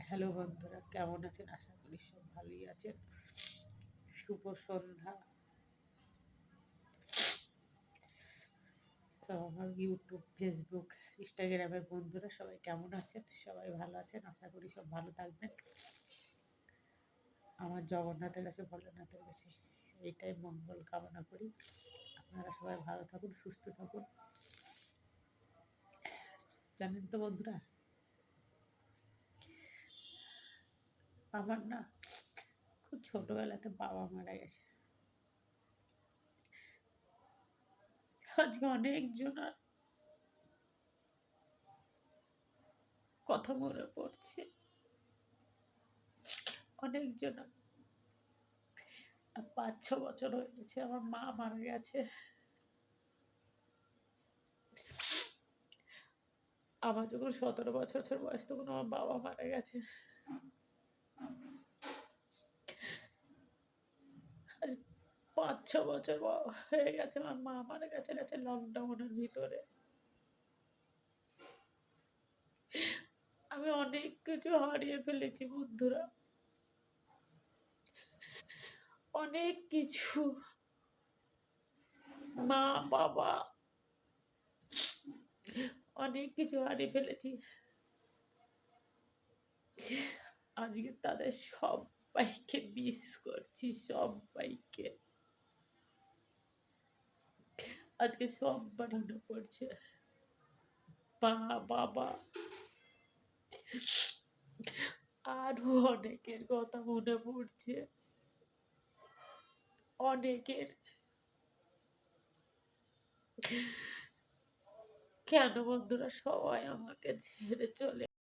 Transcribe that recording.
Hello বন্ধুরা, কেমন আছেন? আশা করি সব ভালোই আছেন। শুভ সন্ধ্যা। সব আমার ইউটিউব, ফেসবুক, ইনস্টাগ্রামের বন্ধুরা সবাই কেমন আছেন? সবাই ভালো আছেন, আশা করি সব ভালো থাকবেন। আমার জগন্নাথের কাছে, ভোলেনাথের কাছে এইটাই মঙ্গল কামনা করি। আপনারা সবাই ভালো থাকুন, সুস্থ থাকুন। জানেন তো বন্ধুরা, আমার না খুব ছোটবেলাতে বাবা মারা গেছে। আজকে অনেকজনের কথা মনে পড়ছে। অনেকজন, ৫-৬ বছর হয়ে গেছে আমার মা মারা গেছে। আমার যখন ১৭ বছর বয়স তখন আমার বাবা মারা গেছে। আজ ৫-৬ বছর হয়ে গেছে আমার মা মারা গেছে লকডাউনের ভিতরে। আমি অনেক কিছু হারিয়ে ফেলেছি বন্ধুরা, অনেক কিছু। মা, বাবা, অনেক কিছু হারিয়ে ফেলেছি। আজকে তাদের সবাইকে মিস করছি, সবাইকে। আজকে সবার মনে পড়ছে। মা, বাবা, আরো অনেকের কথা মনে পড়ছে। অনেকের। কেন বন্ধুরা সবাই আমাকে ছেড়ে চলে